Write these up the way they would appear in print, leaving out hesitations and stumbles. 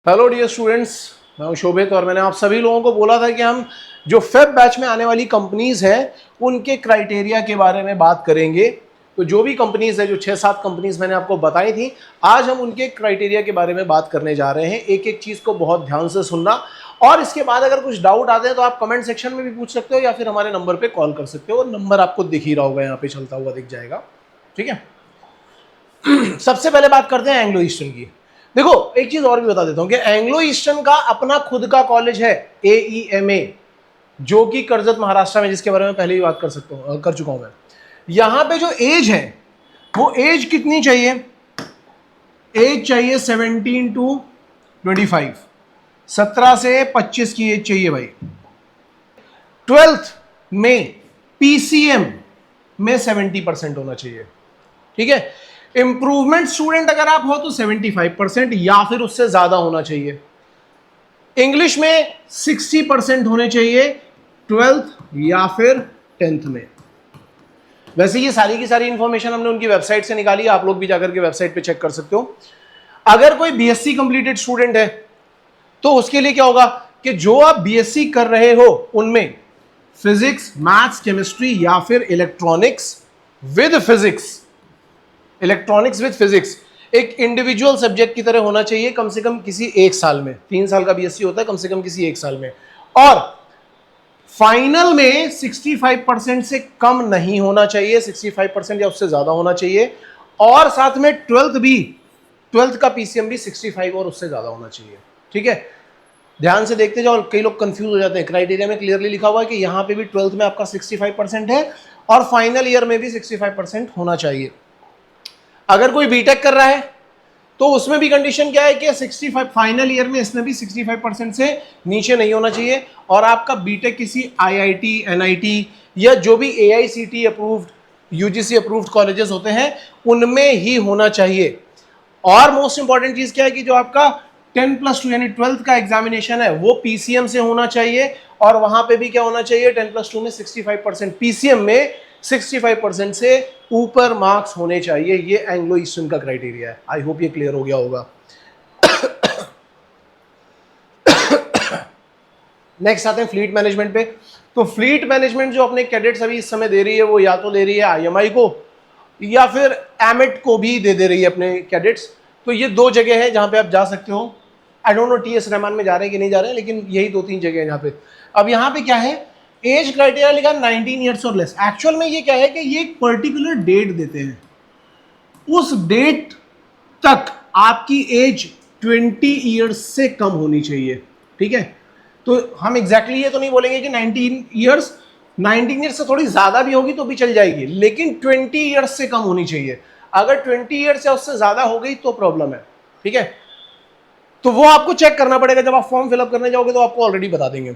Hello dear students, मैं हूं शोभित और मैंने आप सभी लोगों को बोला था कि हम जो फेब बैच में आने वाली कंपनीज हैं उनके क्राइटेरिया के बारे में बात करेंगे। तो जो भी कंपनीज है, जो 6-7 कंपनीज मैंने आपको बताई थी, आज हम उनके क्राइटेरिया के बारे में बात करने जा रहे हैं। एक एक चीज़ को बहुत ध्यान से सुनना, और इसके बाद अगर कुछ डाउट आते हैं तो आप कमेंट सेक्शन में भी पूछ सकते हो या फिर हमारे नंबर पर कॉल कर सकते हो। नंबर आपको दिख ही रहा होगा, यहाँ पे चलता हुआ दिख जाएगा। ठीक है, सबसे पहले बात करते हैं एंग्लो ईस्टर्न की। देखो, एक चीज और भी बता देता हूं कि एंग्लो ईस्टर्न का अपना खुद का कॉलेज है, AEMA, जो कि कर्जत महाराष्ट्र में, जिसके बारे में पहले ही बात कर चुका हूं मैं। यहां पे जो एज है वो एज कितनी चाहिए? एज चाहिए 17 to 25, 17 से 25 की एज चाहिए भाई। 12th में PCM में 70% होना चाहिए। ठीक है, इंप्रूवमेंट स्टूडेंट अगर आप हो तो 75% या फिर उससे ज्यादा होना चाहिए। इंग्लिश में 60% होने चाहिए 12th या फिर 10th में। वैसे ये सारी की सारी इंफॉर्मेशन हमने उनकी वेबसाइट से निकाली है, आप लोग भी जाकर के वेबसाइट पे चेक कर सकते हो। अगर कोई BSc कंप्लीटेड स्टूडेंट है तो उसके लिए क्या होगा कि जो आप BSc कर रहे हो उनमें फिजिक्स, मैथ्स, केमिस्ट्री या फिर electronics with physics, electronics with physics एक इंडिविजुअल सब्जेक्ट की तरह होना चाहिए, कम से कम किसी एक साल में। 3 साल का BSc होता है, कम से कम किसी एक साल में। और फाइनल में 65% से कम नहीं होना चाहिए, 65% या उससे ज्यादा होना चाहिए। और साथ में 12th का PCM भी 65 और उससे ज्यादा होना चाहिए। ठीक है, ध्यान से देखते जाओ, कई लोग कंफ्यूज हो जाते हैं। क्राइटेरिया में क्लियरली लिखा हुआ है कि यहां पे भी 12th में आपका 65% है और फाइनल ईयर में भी 65% होना चाहिए। अगर कोई बीटेक कर रहा है तो उसमें भी कंडीशन क्या है कि 65 फाइनल ईयर में इसमें भी 65% से नीचे नहीं होना चाहिए। और आपका बीटेक किसी IIT, NIT या जो भी AICTE approved, UGC approved colleges होते हैं उनमें ही होना चाहिए। और मोस्ट इंपॉर्टेंट चीज क्या है कि जो आपका 10+2 यानी 12th का एग्जामिनेशन है वो PCM से होना चाहिए। और वहां पे भी क्या होना चाहिए, 10+2 में 65%, PCM में 65% से ऊपर मार्क्स होने चाहिए। ये एंग्लो ईस्टर्न का क्राइटेरिया है। आई होप ये क्लियर हो गया होगा। नेक्स्ट आते हैं फ्लीट मैनेजमेंट पे। तो फ्लीट मैनेजमेंट जो अपने कैडेट्स अभी इस समय दे रही है वो या तो दे रही है IMI को या फिर एमिट को भी दे रही है अपने कैडेट्स। तो ये दो जगह है जहां पे आप जा सकते हो। I don't know TS Rahman में जा रहे हैं कि नहीं जा रहे हैं, लेकिन यही 2-3 जगह है यहाँ पे। अब यहाँ पे क्या है, एज क्राइटेरिया लिखा 19 ईयर्स और लेस। एक्चुअल में ये क्या है कि ये एक पर्टिकुलर डेट देते हैं, उस डेट तक आपकी एज 20 ईयर्स से कम होनी चाहिए। ठीक है, तो हम एग्जैक्टली ये तो नहीं बोलेंगे कि 19 ईयर्स से थोड़ी ज्यादा भी होगी तो भी चल जाएगी, लेकिन 20 ईयर्स से कम होनी चाहिए। अगर 20 ईयर्स या उससे ज्यादा हो गई तो प्रॉब्लम है। ठीक है, तो वो आपको चेक करना पड़ेगा। जब आप फॉर्म फिलअप करने जाओगे तो आपको ऑलरेडी बता देंगे।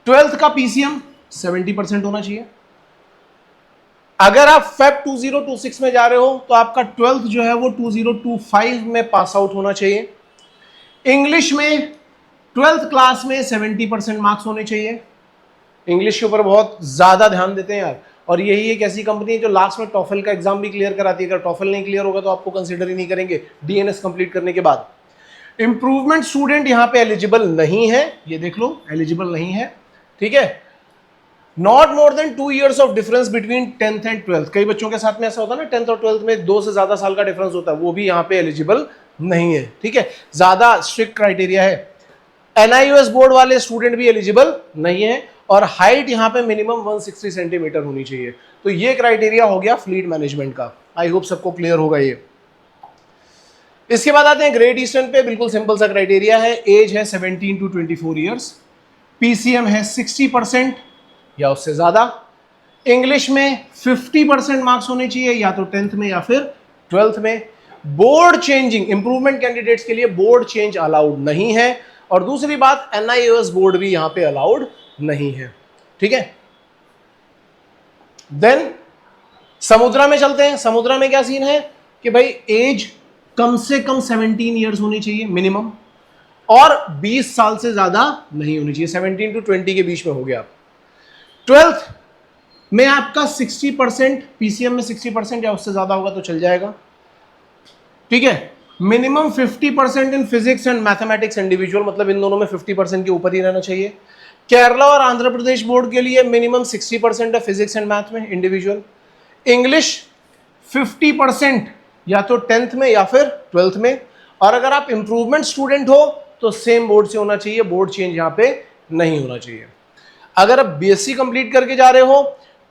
12th का PCM 70% होना चाहिए। अगर आप फेब 2026 में जा रहे हो तो आपका 12th जो है वो 2025 में पास आउट होना चाहिए। इंग्लिश में 12th क्लास में 70% मार्क्स होने चाहिए। इंग्लिश के ऊपर बहुत ज्यादा ध्यान देते हैं यार, और यही एक ऐसी कंपनी है जो लास्ट में टॉफल का एग्जाम भी क्लियर कराती है। अगर टॉफल नहीं क्लियर होगा तो आपको कंसिडर ही नहीं करेंगे DNS कंप्लीट करने के बाद। इंप्रूवमेंट स्टूडेंट यहां पे एलिजिबल नहीं है, ये देख लो, एलिजिबल नहीं है। ठीक है, not more than 2 years of difference between 10th and 12th। कई बच्चों के साथ में ऐसा होता है ना, 10th और 12th में 2 से ज्यादा साल का डिफरेंस होता है, वो भी यहाँ पे एलिजिबल नहीं है। ठीक है, ज्यादा स्ट्रिक्ट क्राइटेरिया है। NIOS बोर्ड वाले स्टूडेंट भी एलिजिबल नहीं है। और हाइट यहाँ पे मिनिमम 160 सेंटीमीटर होनी चाहिए। तो ये क्राइटेरिया हो गया फ्लीट मैनेजमेंट का। आई होप सबको क्लियर होगा ये। इसके बाद आते हैं ग्रेट ईस्टर्न पे। बिल्कुल सिंपल सा क्राइटेरिया है, एज है 17 to 24 ईयर्स, PCM है 60% या उससे ज्यादा। इंग्लिश में 50% मार्क्स होने चाहिए, या तो 10th में या फिर 12th में। बोर्ड चेंजिंग, इंप्रूवमेंट कैंडिडेट्स के लिए बोर्ड चेंज अलाउड नहीं है। और दूसरी बात, NIOS बोर्ड भी यहां पे अलाउड नहीं है। ठीक है, देन समुद्रा में चलते हैं। समुद्रा में क्या सीन है कि भाई एज कम से कम 17 ईयर्स होनी चाहिए मिनिमम, और 20 साल से ज्यादा नहीं होनी चाहिए। 17 to 20 के बीच में हो गया। 12th में आपका 60%, PCM में 60% या उससे ज्यादा होगा तो चल जाएगा। ठीक है, minimum 50% in physics and mathematics individual, मतलब इन दोनों में 50% के ऊपर ही रहना चाहिए। केरला और आंध्र प्रदेश बोर्ड के लिए मिनिमम 60% है फिजिक्स एंड मैथ में इंडिविजुअल। इंग्लिश 50% या तो 10th में या फिर 12th में। और अगर आप इंप्रूवमेंट स्टूडेंट हो तो सेम बोर्ड से होना चाहिए, बोर्ड चेंज यहां पे नहीं होना चाहिए। अगर आप बीएससी कंप्लीट करके जा रहे हो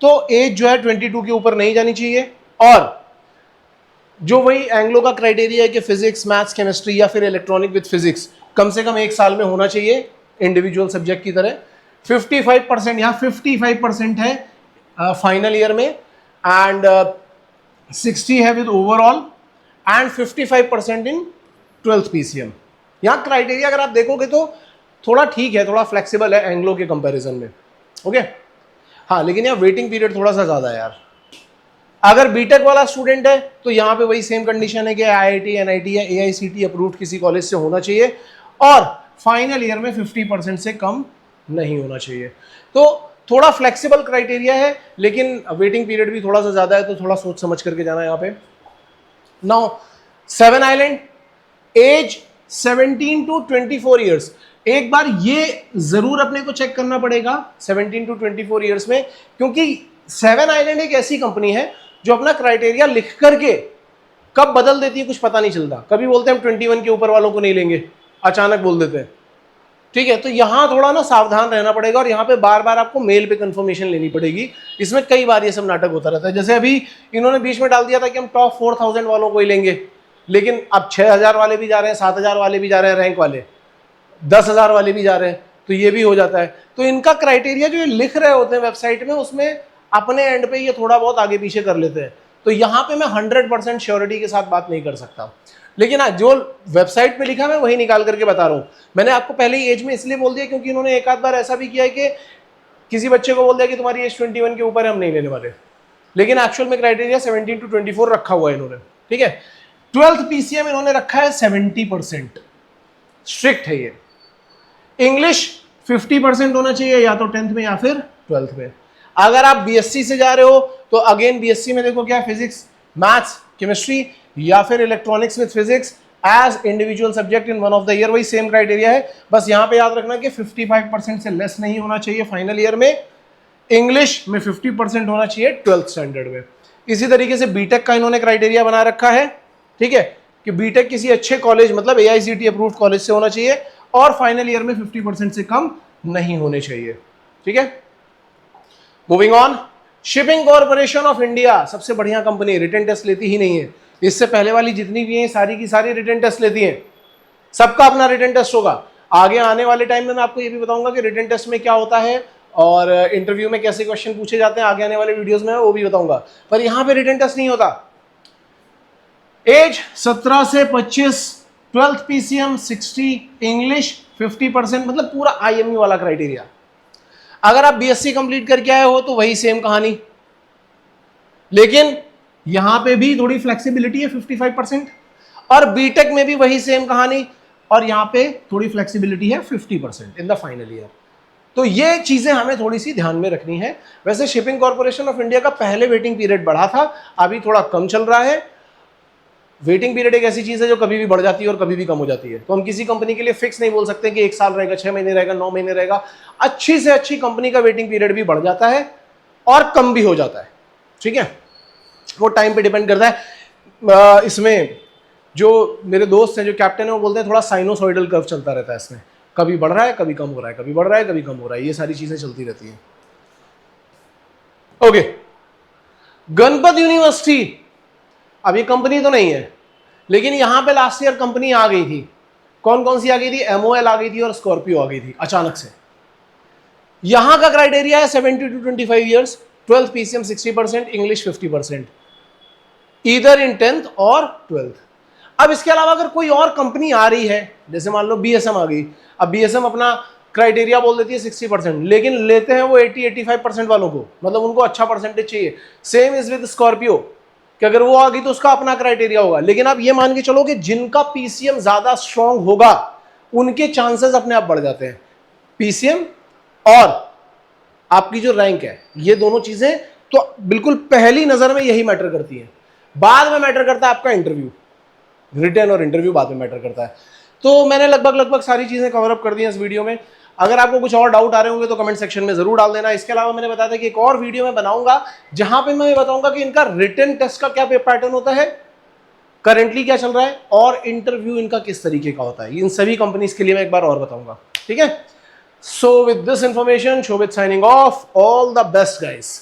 तो एज जो है 22 के ऊपर नहीं जानी चाहिए। और जो वही एंग्लो का क्राइटेरिया है कि फिजिक्स मैथ्स केमिस्ट्री या फिर इलेक्ट्रॉनिक विद फिजिक्स कम से कम 1 साल में होना चाहिए इंडिविजुअल सब्जेक्ट की तरह। 55% यहाँ 55% है फाइनल ईयर में, एंड 60 है with overall, and 55% in 12th PCM. यहाँ क्राइटेरिया अगर आप देखोगे तो थोड़ा ठीक है, थोड़ा फ्लेक्सिबल है एंग्लो के कंपैरिजन में। ओके हाँ, लेकिन यहाँ वेटिंग पीरियड थोड़ा सा ज़्यादा है यार। अगर बीटेक वाला स्टूडेंट है तो यहाँ पे वही सेम कंडीशन है कि आईआईटी, एनआईटी या एआईसीटी अप्रूव्ड किसी कॉलेज से होना चाहिए, और फाइनल ईयर में 50% से कम नहीं होना चाहिए। तो थोड़ा फ्लेक्सिबल क्राइटेरिया है, लेकिन वेटिंग पीरियड भी थोड़ा सा ज़्यादा है, तो थोड़ा सोच समझ करके जाना है यहाँ पे। Now 7 island, as 17 to 24 years. एक बार ये जरूर अपने को चेक करना पड़ेगा 17 to 24 ईयर्स में, क्योंकि 7 आइलैंड एक ऐसी कंपनी है जो अपना क्राइटेरिया लिख करके कब बदल देती है कुछ पता नहीं चलता। कभी बोलते हैं हम 21 के ऊपर वालों को नहीं लेंगे, अचानक बोल देते हैं। ठीक है, तो यहां थोड़ा ना सावधान रहना पड़ेगा, और यहाँ पे बार बार आपको मेल पे कंफर्मेशन लेनी पड़ेगी। इसमें कई बार ये सब नाटक होता रहता है। जैसे अभी इन्होंने बीच में डाल दिया था कि हम टॉप 4000 वालों को ही लेंगे, लेकिन अब 6000 वाले भी जा रहे हैं, 7000 वाले भी जा रहे हैं, रैंक वाले 10,000 वाले भी जा रहे हैं, तो ये भी हो जाता है। तो इनका क्राइटेरिया जो ये लिख रहे होते हैं वेबसाइट में, उसमें अपने एंड पे ये थोड़ा बहुत आगे पीछे कर लेते हैं। तो यहाँ पे मैं 100% श्योरिटी के साथ बात नहीं कर सकता, लेकिन हाँ, जो वेबसाइट पे लिखा मैं वही निकाल करके बता रहा हूँ। मैंने आपको पहले ही एज में इसलिए बोल दिया क्योंकि इन्होंने एक आध बार ऐसा भी किया है कि किसी बच्चे को बोल दिया कि तुम्हारी एज 21 के ऊपर है, हम नहीं लेने वाले, लेकिन एक्चुअल में क्राइटेरिया 17 to 24 रखा हुआ है इन्होंने। ठीक है, 12th पीसीएम इन्होंने रखा है 70%, स्ट्रिक्ट है ये। इंग्लिश 50% होना चाहिए, या तो 10th में या फिर 12th में। अगर आप बीएससी से जा रहे हो तो अगेन बीएससी में देखो क्या, फिजिक्स मैथ्स केमिस्ट्री या फिर electronics with physics as individual subject in one of the year, वही सेम क्राइटेरिया है। बस यहां पे याद रखना कि 55% से लेस नहीं होना चाहिए फाइनल ईयर में। इंग्लिश में 50% होना चाहिए 12th स्टैंडर्ड में। इसी तरीके से बीटेक का इन्होंने क्राइटेरिया बना रखा है, ठीक है, कि बीटेक किसी अच्छे कॉलेज मतलब एआईसीटी अप्रूव्ड कॉलेज से होना चाहिए, और फाइनल ईयर में 50% से कम नहीं होने चाहिए। ठीक है, moving on. Shipping corporation of India सबसे बढ़िया कंपनी, रिटन टेस्ट लेती ही नहीं है। इससे पहले वाली जितनी भी हैं सारी की सारी रिटन टेस्ट लेती हैं, सबका अपना रिटन टेस्ट होगा। आगे आने वाले टाइम में मैं आपको ये भी बताऊंगा कि रिटन टेस्ट में क्या होता है और इंटरव्यू में कैसे क्वेश्चन पूछे जाते हैं, आगे आने वाले वीडियोस में वो भी बताऊंगा। पर यहां पे रिटन टेस्ट नहीं होता। एज 17 से 25, 12th पीसीएम 60, इंग्लिश 50%, मतलब पूरा आईएमयू वाला क्राइटेरिया। अगर आप बीएससी कंप्लीट करके आए हो तो वही सेम कहानी, लेकिन यहां पे भी थोड़ी फ्लेक्सिबिलिटी है 55%, और बीटेक में भी वही सेम कहानी, और यहां पे थोड़ी फ्लेक्सिबिलिटी है 50% इन द फाइनल ईयर। तो ये चीजें हमें थोड़ी सी ध्यान में रखनी है। वैसे शिपिंग कॉर्पोरेशन ऑफ इंडिया का पहले वेटिंग पीरियड बढ़ा था, अभी थोड़ा कम चल रहा है। वेटिंग पीरियड एक ऐसी चीज है जो कभी भी बढ़ जाती है और कभी भी कम हो जाती है, तो हम किसी कंपनी के लिए फिक्स नहीं बोल सकते कि 1 साल रहेगा, 6 महीने रहेगा, 9 महीने रहेगा। अच्छी से अच्छी कंपनी का वेटिंग पीरियड भी बढ़ जाता है और कम भी हो जाता है। ठीक है, वो टाइम पे डिपेंड करता है। इसमें जो मेरे दोस्त हैं जो कैप्टन है वो बोलते हैं थोड़ा साइनोसॉइडल कर्व चलता रहता है इसमें, कभी बढ़ रहा है कभी कम हो रहा है, कभी बढ़ रहा है कभी कम हो रहा है, ये सारी चीजें चलती रहती हैं। ओके, गणपत यूनिवर्सिटी, अब ये कंपनी तो नहीं है, लेकिन यहां पे लास्ट ईयर कंपनी आ गई थी। कौन कौन सी आ गई थी? एमओएल आ गई थी और स्कॉर्पियो आ गई थी अचानक से। यहां का क्राइटेरिया है 70 to 25 years, 12th PCM 60%, English 50%, either in 10th और 12th। अब इसके अलावा अगर कोई और कंपनी आ रही है, जैसे मान लो बीएसएम आ गई, अब बीएसएम अपना क्राइटेरिया बोल देती है 60%, लेकिन लेते हैं वो 80-85% वालों को, मतलब उनको अच्छा परसेंटेज चाहिए। सेम इज विद स्कॉर्पियो, कि अगर वो आ गई तो उसका अपना क्राइटेरिया होगा। लेकिन आप ये मान के चलो कि जिनका पीसीएम ज्यादा स्ट्रांग होगा उनके चांसेस अपने आप बढ़ जाते हैं। पीसीएम और आपकी जो रैंक है, ये दोनों चीजें तो बिल्कुल पहली नजर में यही मैटर करती हैं। बाद में मैटर करता है आपका इंटरव्यू। रिटन और इंटरव्यू बाद में मैटर करता है। तो मैंने लगभग सारी चीज़ें कवर अप कर दी हैं इस वीडियो में। अगर आपको कुछ और डाउट आ रहे होंगे तो कमेंट सेक्शन में जरूर डाल देना। इसके अलावा मैंने बताया था कि एक और वीडियो मैं बनाऊंगा जहां पे मैं बताऊंगा कि इनका रिटन टेस्ट का क्या पैटर्न होता है, करेंटली क्या चल रहा है, और इंटरव्यू इनका किस तरीके का होता है। इन सभी कंपनीज के लिए मैं एक बार और बताऊंगा, ठीक है। So with this information, Shobhit signing off. All the best guys.